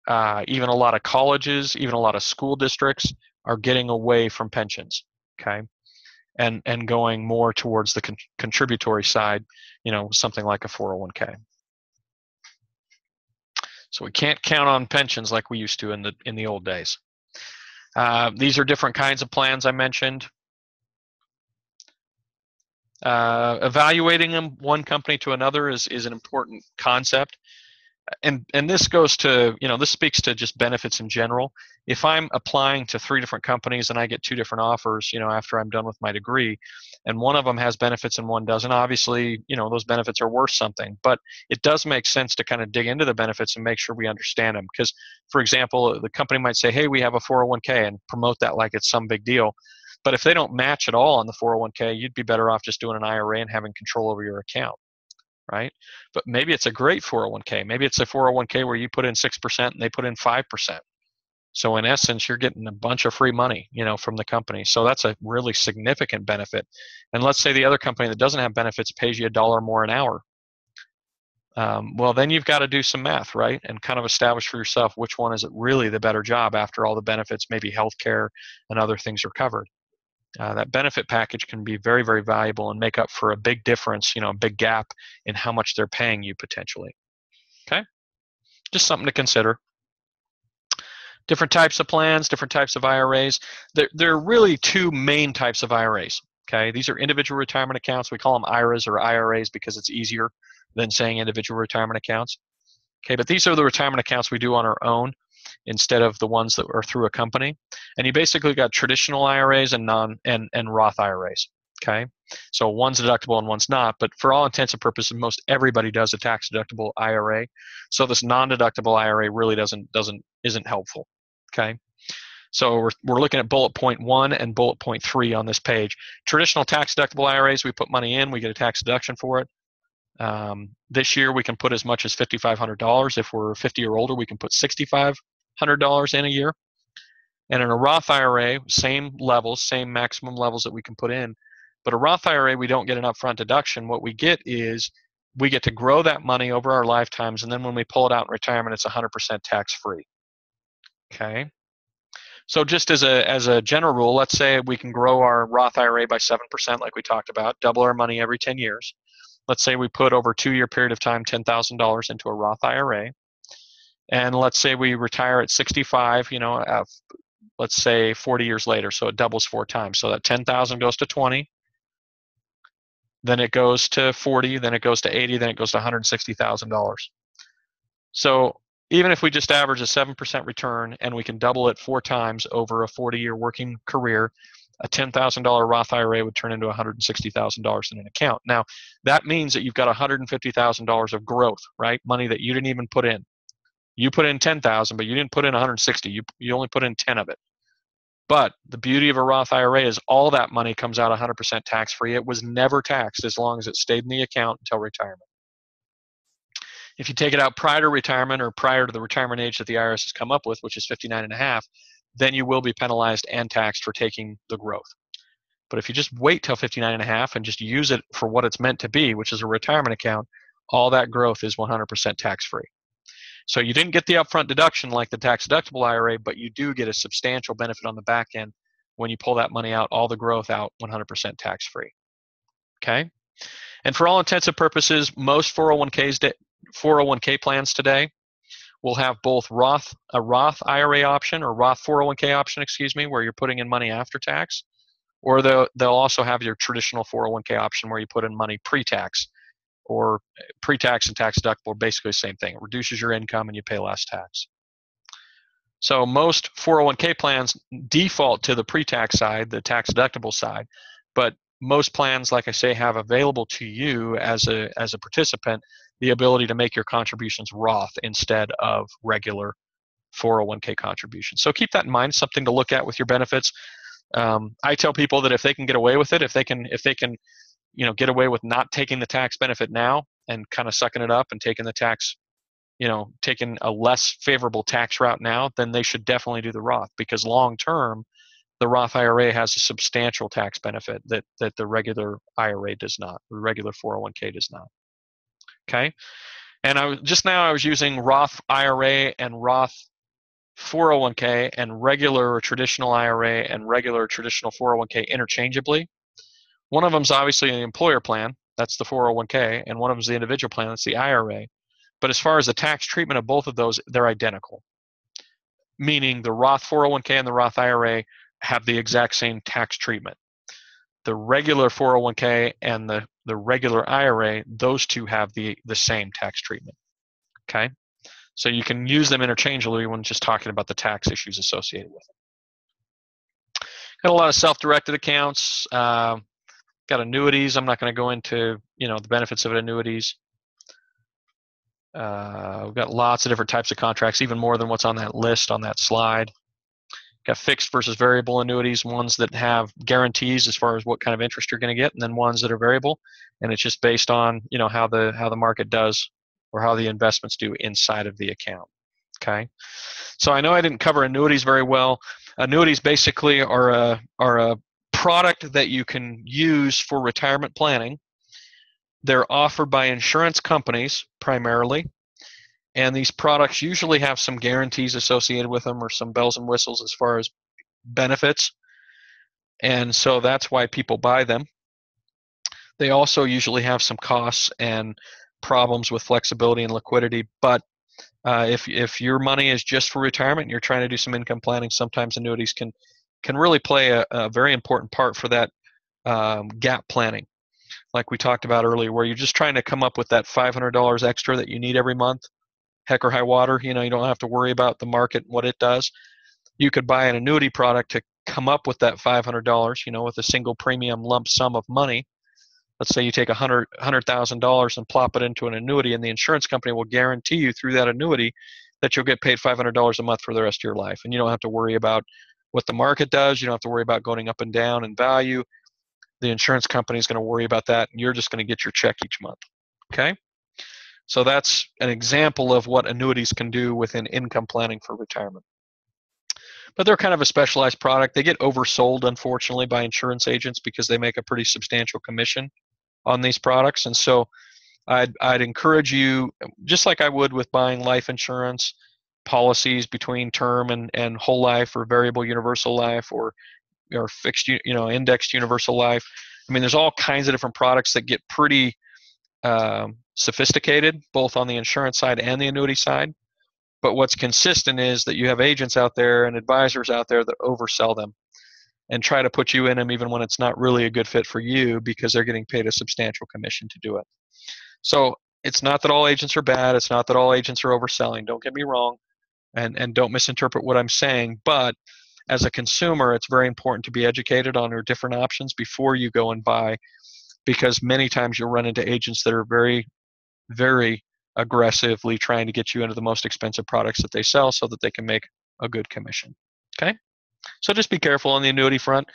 even a lot of colleges, even a lot of school districts are getting away from pensions, okay, and going more towards the contributory side, something like a 401k. So we can't count on pensions like we used to in the old days. These are different kinds of plans I mentioned. Evaluating them one company to another is an important concept, and this goes to this speaks to just benefits in general. If I'm applying to 3 different companies and I get 2 different offers after I'm done with my degree, and one of them has benefits and one doesn't, obviously those benefits are worth something, but it does make sense to kind of dig into the benefits and make sure we understand them. Because, for example, the company might say, hey, we have a 401k, and promote that like it's some big deal. But if they don't match at all on the 401k, you'd be better off just doing an IRA and having control over your account, right? But maybe it's a great 401k. Maybe it's a 401k where you put in 6% and they put in 5%. So in essence, you're getting a bunch of free money, from the company. So that's a really significant benefit. And let's say the other company that doesn't have benefits pays you $1 more an hour. Well, then you've got to do some math, right? And kind of establish for yourself which one is really the better job after all the benefits, maybe healthcare and other things are covered. That benefit package can be very, very valuable and make up for a big difference, a big gap in how much they're paying you potentially. Okay? Just something to consider. Different types of plans, different types of IRAs. There are really 2 main types of IRAs. Okay? These are individual retirement accounts. We call them IRAs or IRAs because it's easier than saying individual retirement accounts. Okay, but these are the retirement accounts we do on our own instead of the ones that are through a company. And you basically got traditional IRAs and Roth IRAs. Okay, so one's deductible and one's not, but for all intents and purposes, most everybody does a tax deductible IRA. So this non-deductible IRA really isn't helpful. Okay, so we're looking at bullet point 1 and bullet point 3 on this page. Traditional tax deductible IRAs, we put money in, we get a tax deduction for it. This year we can put as much as $5,500. If we're 50 or older, we can put $6,500 in a year. And in a Roth IRA, same levels, same maximum levels that we can put in. But a Roth IRA, we don't get an upfront deduction. What we get is we get to grow that money over our lifetimes, and then when we pull it out in retirement, it's 100% tax-free. Okay. So just as a general rule, let's say we can grow our Roth IRA by 7%, like we talked about, double our money every 10 years. Let's say we put over a 2-year period of time $10,000 into a Roth IRA, and let's say we retire at 65. let's say 40 years later, so it doubles 4 times. So that 10,000 goes to 20, then it goes to 40, then it goes to 80, then it goes to $160,000. So even if we just average a 7% return and we can double it 4 times over a 40-year working career, a $10,000 Roth IRA would turn into $160,000 in an account. Now, that means that you've got $150,000 of growth, right? Money that you didn't even put in. You put in 10,000, but you didn't put in 160. You only put in 10 of it. But the beauty of a Roth IRA is all that money comes out 100% tax-free. It was never taxed as long as it stayed in the account until retirement. If you take it out prior to retirement or prior to the retirement age that the IRS has come up with, which is 59 and a half, then you will be penalized and taxed for taking the growth. But if you just wait till 59 and a half and just use it for what it's meant to be, which is a retirement account, all that growth is 100% tax-free. So you didn't get the upfront deduction like the tax-deductible IRA, but you do get a substantial benefit on the back end when you pull that money out, all the growth out 100% tax-free. Okay? And for all intents and purposes, most 401k plans today will have both a Roth IRA option or Roth 401k option, where you're putting in money after tax, or they'll also have your traditional 401k option where you put in money pre-tax, or pre-tax and tax deductible are basically the same thing. It reduces your income and you pay less tax. So most 401k plans default to the pre-tax side, the tax deductible side, but most plans, like I say, have available to you as a participant the ability to make your contributions Roth instead of regular 401k contributions. So keep that in mind, something to look at with your benefits. I tell people that if they can get away with it, if they can get away with not taking the tax benefit now and kind of sucking it up and taking the tax, taking a less favorable tax route now, then they should definitely do the Roth, because long term, the Roth IRA has a substantial tax benefit that the regular IRA does not, the regular 401k does not. Okay, and I was using Roth IRA and Roth 401k and regular or traditional IRA and regular or traditional 401k interchangeably. One of them is obviously the employer plan, that's the 401k, and one of them is the individual plan, that's the IRA. But as far as the tax treatment of both of those, they're identical. Meaning the Roth 401k and the Roth IRA have the exact same tax treatment. The regular 401k and the regular IRA, those two have the same tax treatment. Okay? So you can use them interchangeably when just talking about the tax issues associated with it. Got a lot of self-directed accounts. Got annuities. I'm not going to go into the benefits of annuities. We've got lots of different types of contracts, even more than what's on that list on that slide. Got fixed versus variable annuities, ones that have guarantees as far as what kind of interest you're going to get, and then ones that are variable, and it's just based on how the market does or how the investments do inside of the account. Okay, so I know I didn't cover annuities very well. Annuities basically are a product that you can use for retirement planning. They're offered by insurance companies primarily, and these products usually have some guarantees associated with them or some bells and whistles as far as benefits, and so that's why people buy them. They also usually have some costs and problems with flexibility and liquidity, but if your money is just for retirement and you're trying to do some income planning, sometimes annuities can really play a very important part for that gap planning, like we talked about earlier, where you're just trying to come up with that $500 extra that you need every month, heck or high water. You don't have to worry about the market and what it does. You could buy an annuity product to come up with that $500, with a single premium lump sum of money. Let's say you take $100,000 and plop it into an annuity, and the insurance company will guarantee you through that annuity that you'll get paid $500 a month for the rest of your life. And you don't have to worry about what the market does. You don't have to worry about going up and down in value. The insurance company is going to worry about that, and you're just going to get your check each month. Okay? So that's an example of what annuities can do within income planning for retirement. But they're kind of a specialized product. They get oversold, unfortunately, by insurance agents because they make a pretty substantial commission on these products. And so I'd encourage you, just like I would with buying life insurance policies between term and whole life or variable universal life or fixed, indexed universal life. I mean, there's all kinds of different products that get pretty sophisticated, both on the insurance side and the annuity side. But what's consistent is that you have agents out there and advisors out there that oversell them and try to put you in them even when it's not really a good fit for you because they're getting paid a substantial commission to do it. So it's not that all agents are bad. It's not that all agents are overselling. Don't get me wrong, and don't misinterpret what I'm saying. But as a consumer, it's very important to be educated on your different options before you go and buy, because many times you'll run into agents that are very, very aggressively trying to get you into the most expensive products that they sell so that they can make a good commission. Okay? So just be careful on the annuity front.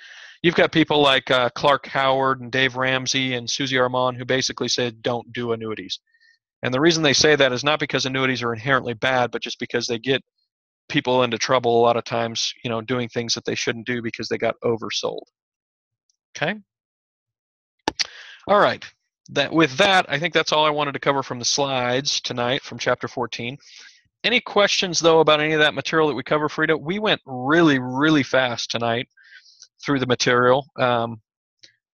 You've got people like Clark Howard and Dave Ramsey and Susie Armand who basically said don't do annuities. And the reason they say that is not because annuities are inherently bad, but just because they get people into trouble a lot of times, doing things that they shouldn't do because they got oversold. Okay? All right. With that, I think that's all I wanted to cover from the slides tonight from Chapter 14. Any questions, though, about any of that material that we cover, Frida? We went really, really fast tonight through the material.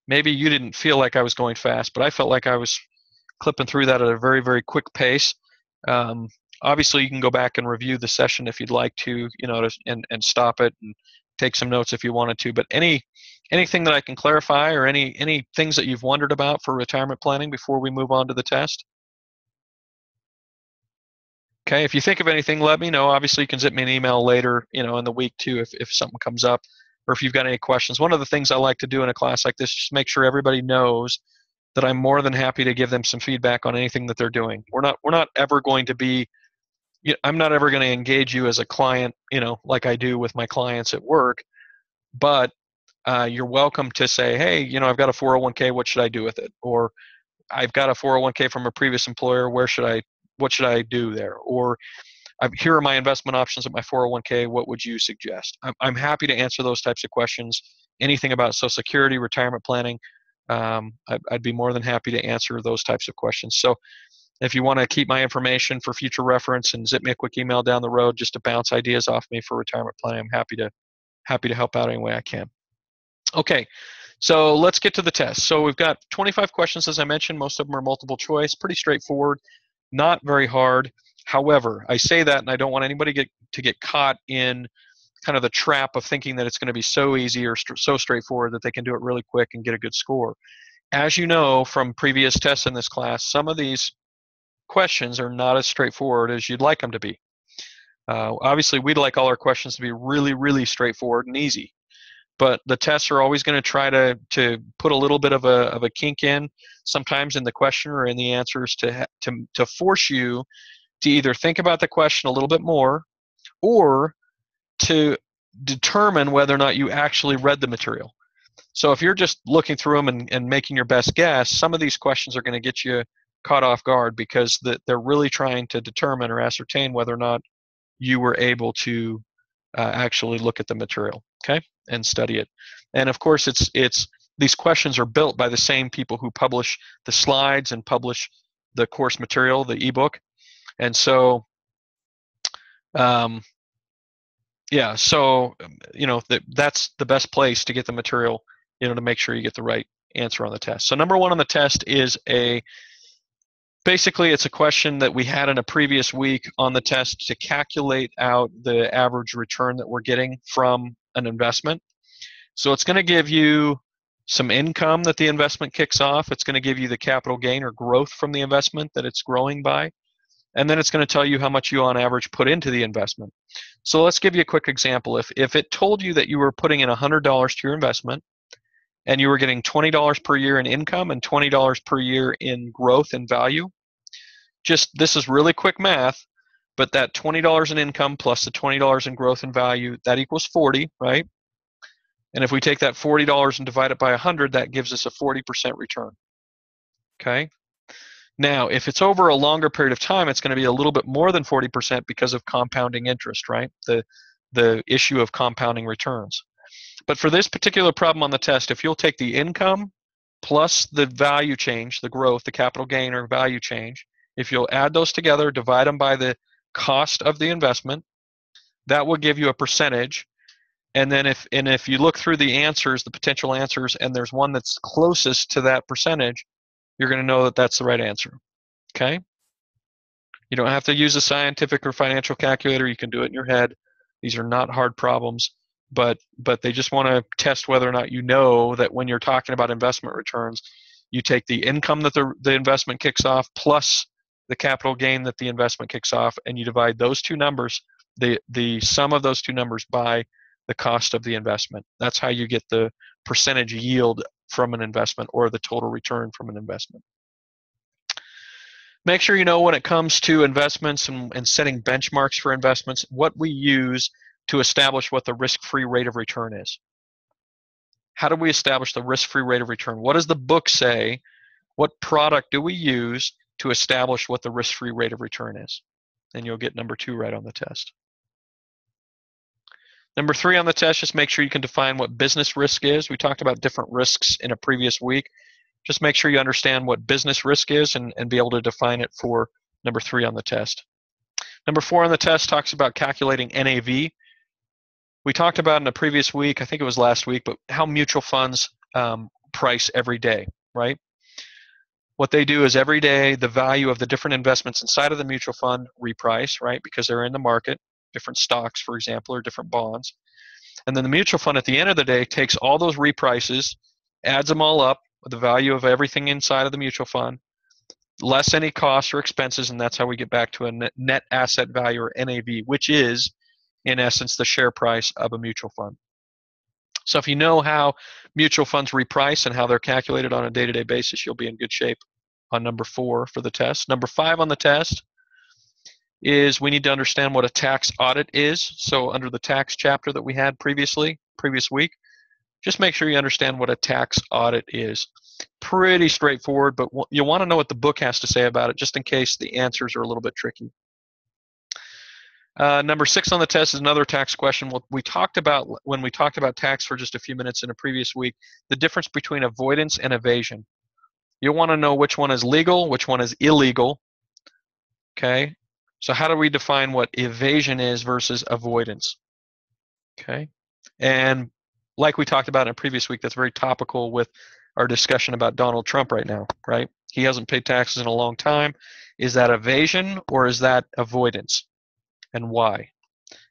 Maybe you didn't feel like I was going fast, but I felt like I was clipping through that at a very, very quick pace. Obviously, you can go back and review the session if you'd like to, and stop it and take some notes if you wanted to. But anything that I can clarify or any things that you've wondered about for retirement planning before we move on to the test? Okay, if you think of anything, let me know. Obviously, you can zip me an email later, in the week too, if something comes up, or if you've got any questions. One of the things I like to do in a class like this is just make sure everybody knows that I'm more than happy to give them some feedback on anything that they're doing. We're not ever going to be, I'm not ever going to engage you as a client, like I do with my clients at work, but you're welcome to say, hey, I've got a 401k, what should I do with it? Or I've got a 401k from a previous employer, what should I do there? Or here are my investment options at my 401k, what would you suggest? I'm happy to answer those types of questions. Anything about Social Security, retirement planning, I'd be more than happy to answer those types of questions. So if you want to keep my information for future reference and zip me a quick email down the road just to bounce ideas off me for retirement planning, I'm happy to help out any way I can. Okay, so let's get to the test. So we've got 25 questions, as I mentioned. Most of them are multiple choice, pretty straightforward, not very hard. However, I say that and I don't want anybody to get caught in kind of the trap of thinking that it's going to be so easy or so straightforward that they can do it really quick and get a good score. As you know from previous tests in this class, some of these questions are not as straightforward as you'd like them to be. Obviously, we'd like all our questions to be really, really straightforward and easy. But the tests are always going to try to put a little bit of a kink in, sometimes in the question or in the answers, to force you to either think about the question a little bit more, or to determine whether or not you actually read the material. So if you're just looking through them and making your best guess, some of these questions are going to get you caught off guard because they're really trying to determine or ascertain whether or not you were able to actually look at the material, okay, and study it. And of course, it's these questions are built by the same people who publish the slides and publish the course material, the ebook. And so, yeah, so that's the best place to get the material, to make sure you get the right answer on the test. So number one on the test is basically it's a question that we had in a previous week on the test to calculate out the average return that we're getting from an investment. So it's going to give you some income that the investment kicks off. It's going to give you the capital gain or growth from the investment that it's growing by. And then it's going to tell you how much you on average put into the investment. So let's give you a quick example. If it told you that you were putting in $100 to your investment and you were getting $20 per year in income and $20 per year in growth and value, this is really quick math, but that $20 in income plus the $20 in growth and value, that equals 40, right? And if we take that $40 and divide it by 100, that gives us a 40% return, okay? Now, if it's over a longer period of time, it's going to be a little bit more than 40% because of compounding interest, right? The issue of compounding returns. But for this particular problem on the test, if you'll take the income plus the value change, the growth, the capital gain or value change, if you'll add those together, divide them by the cost of the investment, that will give you a percentage. And then if you look through the answers, the potential answers, and there's one that's closest to that percentage, you're going to know that that's the right answer, okay? You don't have to use a scientific or financial calculator. You can do it in your head. These are not hard problems, but they just want to test whether or not you know that when you're talking about investment returns, you take the income that the investment kicks off plus the capital gain that the investment kicks off, and you divide those two numbers, the sum of those two numbers, by the cost of the investment. That's how you get the percentage yield from an investment, or the total return from an investment. Make sure you know when it comes to investments and setting benchmarks for investments, what we use to establish what the risk-free rate of return is. How do we establish the risk-free rate of return? What does the book say? What product do we use to establish what the risk-free rate of return is? And you'll get number 2 right on the test. Number 3 on the test, just make sure you can define what business risk is. We talked about different risks in a previous week. Just make sure you understand what business risk is and be able to define it for number 3 on the test. Number 4 on the test talks about calculating NAV. We talked about in a previous week, I think it was last week, but how mutual funds price every day, right? What they do is every day the value of the different investments inside of the mutual fund reprice, right? Because they're in the market, different stocks, for example, or different bonds. And then the mutual fund at the end of the day takes all those reprices, adds them all up with the value of everything inside of the mutual fund, less any costs or expenses, and that's how we get back to a net asset value, or NAV, which is, in essence, the share price of a mutual fund. So if you know how mutual funds reprice and how they're calculated on a day-to-day basis, you'll be in good shape on number 4 for the test. Number 5 on the test is we need to understand what a tax audit is. So under the tax chapter that we had previous week, just make sure you understand what a tax audit is. Pretty straightforward, but you want to know what the book has to say about it, just in case the answers are a little bit tricky. Number 6 on the test is another tax question. We talked about, when we talked about tax for just a few minutes in a previous week, the difference between avoidance and evasion. You'll want to know which one is legal, which one is illegal. Okay, so how do we define what evasion is versus avoidance? Okay, and like we talked about in a previous week, that's very topical with our discussion about Donald Trump right now, right? He hasn't paid taxes in a long time. Is that evasion or is that avoidance? And why?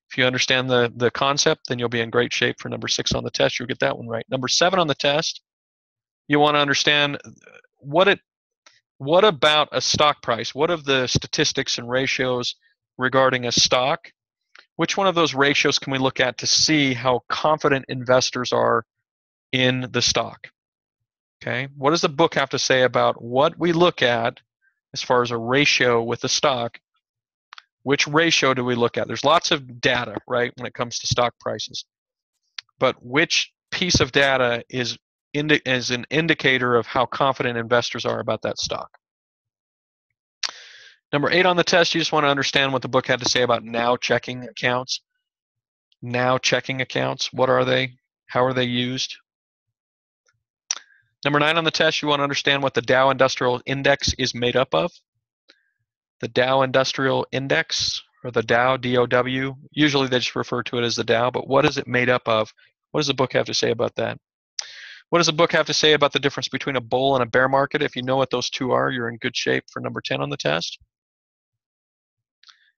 If you understand the concept, then you'll be in great shape for number 6 on the test. You'll get that one right. Number 7 on the test, you want to understand what about a stock price? What of the statistics and ratios regarding a stock? Which one of those ratios can we look at to see how confident investors are in the stock? Okay, what does the book have to say about what we look at as far as a ratio with the stock? Which ratio do we look at? There's lots of data, right, when it comes to stock prices. But which piece of data is an indicator of how confident investors are about that stock? Number 8 on the test, you just want to understand what the book had to say about now checking accounts. Now checking accounts, what are they? How are they used? Number 9 on the test, you want to understand what the Dow Industrial Index is made up of. The Dow Industrial Index, or the Dow, D-O-W, usually they just refer to it as the Dow, but what is it made up of? What does the book have to say about that? What does the book have to say about the difference between a bull and a bear market? If you know what those two are, you're in good shape for number 10 on the test.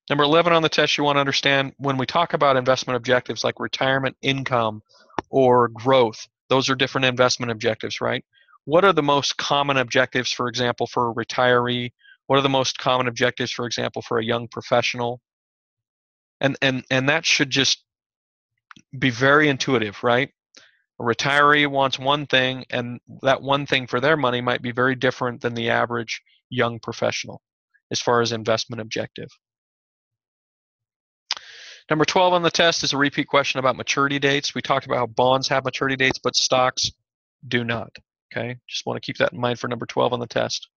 Number 11 on the test, you want to understand when we talk about investment objectives like retirement income or growth, those are different investment objectives, right? What are the most common objectives, for example, for a retiree? What are the most common objectives, for example, for a young professional? And that should just be very intuitive, right? A retiree wants one thing, and that one thing for their money might be very different than the average young professional as far as investment objective. Number 12 on the test is a repeat question about maturity dates. We talked about how bonds have maturity dates, but stocks do not. Okay, just want to keep that in mind for number 12 on the test.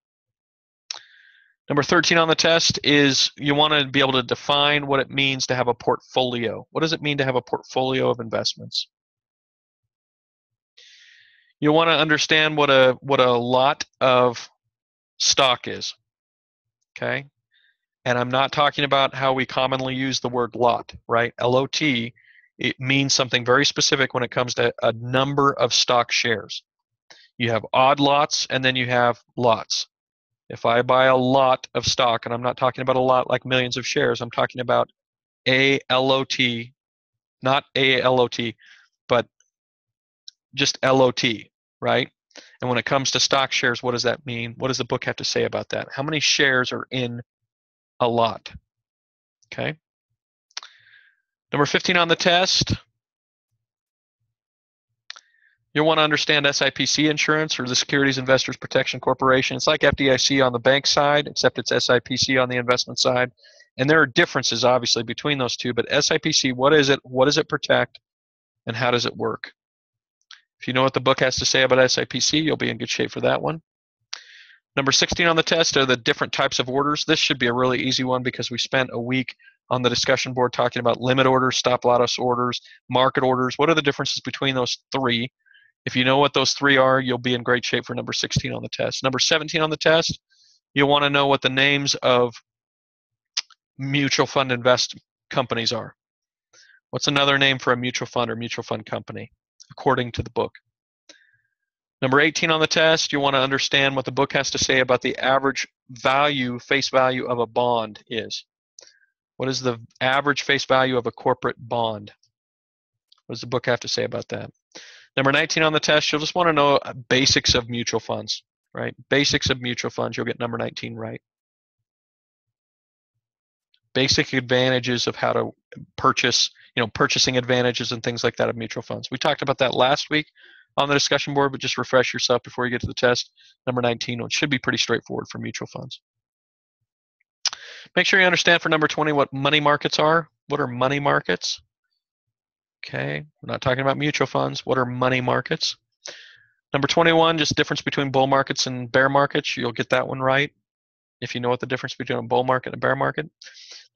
Number 13 on the test is you want to be able to define what it means to have a portfolio. What does it mean to have a portfolio of investments? You want to understand what a lot of stock is. Okay? And I'm not talking about how we commonly use the word lot, right? L-O-T, it means something very specific when it comes to a number of stock shares. You have odd lots and then you have lots. If I buy a lot of stock, and I'm not talking about a lot like millions of shares, I'm talking about A-L-O-T, not A-L-O-T, but just L-O-T, right? And when it comes to stock shares, what does that mean? What does the book have to say about that? How many shares are in a lot? Okay. Number 15 on the test, you'll want to understand SIPC insurance, or the Securities Investors Protection Corporation. It's like FDIC on the bank side, except it's SIPC on the investment side. And there are differences, obviously, between those two. But SIPC, what is it? What does it protect? And how does it work? If you know what the book has to say about SIPC, you'll be in good shape for that one. Number 16 on the test are the different types of orders. This should be a really easy one because we spent a week on the discussion board talking about limit orders, stop loss orders, market orders. What are the differences between those three? If you know what those three are, you'll be in great shape for number 16 on the test. Number 17 on the test, you'll want to know what the names of mutual fund invest companies are. What's another name for a mutual fund or mutual fund company, according to the book? Number 18 on the test, you want to understand what the book has to say about the average value, face value of a bond is. What is the average face value of a corporate bond? What does the book have to say about that? Number 19 on the test, you'll just want to know basics of mutual funds, right? Basics of mutual funds, you'll get number 19 right. Basic advantages of how to purchase, purchasing advantages and things like that of mutual funds. We talked about that last week on the discussion board, but just refresh yourself before you get to the test. Number 19, which should be pretty straightforward for mutual funds. Make sure you understand for number 20 what money markets are. What are money markets? Okay, we're not talking about mutual funds. What are money markets? Number 21, just difference between bull markets and bear markets. You'll get that one right if you know what the difference between a bull market and a bear market.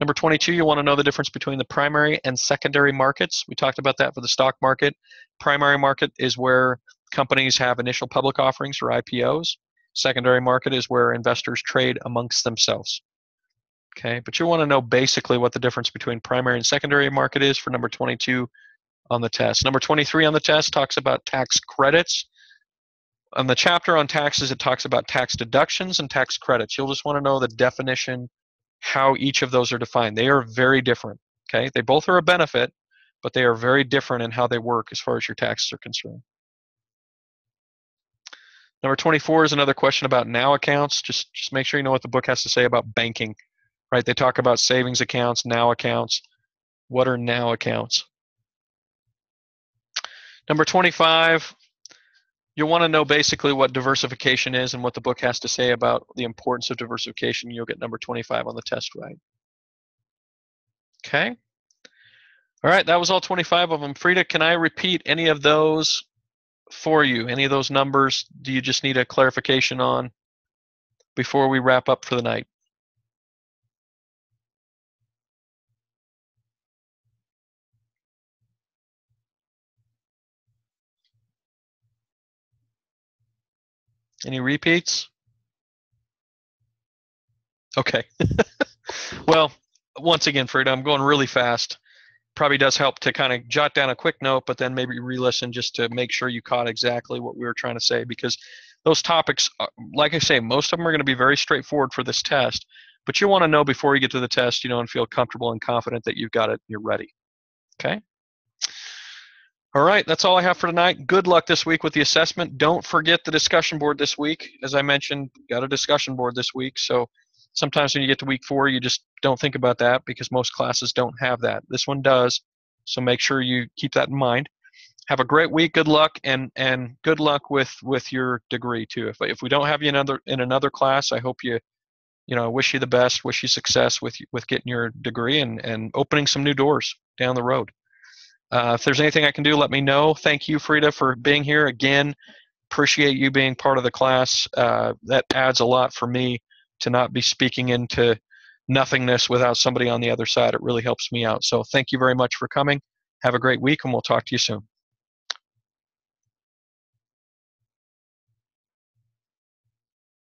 Number 22, you want to know the difference between the primary and secondary markets. We talked about that for the stock market. Primary market is where companies have initial public offerings or IPOs. Secondary market is where investors trade amongst themselves. Okay, but you want to know basically what the difference between primary and secondary market is for number 22 on the test. Number 23 on the test talks about tax credits. On the chapter on taxes, it talks about tax deductions and tax credits. You'll just want to know the definition, how each of those are defined. They are very different. Okay, they both are a benefit, but they are very different in how they work as far as your taxes are concerned. Number 24 is another question about now accounts. Just make sure you know what the book has to say about banking. Right? They talk about savings accounts, now accounts. What are now accounts? Number 25, you'll want to know basically what diversification is and what the book has to say about the importance of diversification. You'll get number 25 on the test right. Okay. All right, that was all 25 of them. Frida, can I repeat any of those for you? Any of those numbers do you just need a clarification on before we wrap up for the night? Any repeats? Okay. Well, once again, Frida, I'm going really fast. Probably does help to kind of jot down a quick note, but then maybe re-listen just to make sure you caught exactly what we were trying to say, because those topics, like I say, most of them are going to be very straightforward for this test, but you want to know before you get to the test, and feel comfortable and confident that you've got it and you're ready. Okay? All right, that's all I have for tonight. Good luck this week with the assessment. Don't forget the discussion board this week. As I mentioned, got a discussion board this week, so sometimes when you get to week 4, you just don't think about that because most classes don't have that. This one does, so make sure you keep that in mind. Have a great week. Good luck, and good luck with your degree too. If we don't have you in another class, I hope I wish you the best. Wish you success with getting your degree and opening some new doors down the road. If there's anything I can do, let me know. Thank you, Frida, for being here again. Appreciate you being part of the class. That adds a lot for me to not be speaking into nothingness without somebody on the other side. It really helps me out. So thank you very much for coming. Have a great week, and we'll talk to you soon.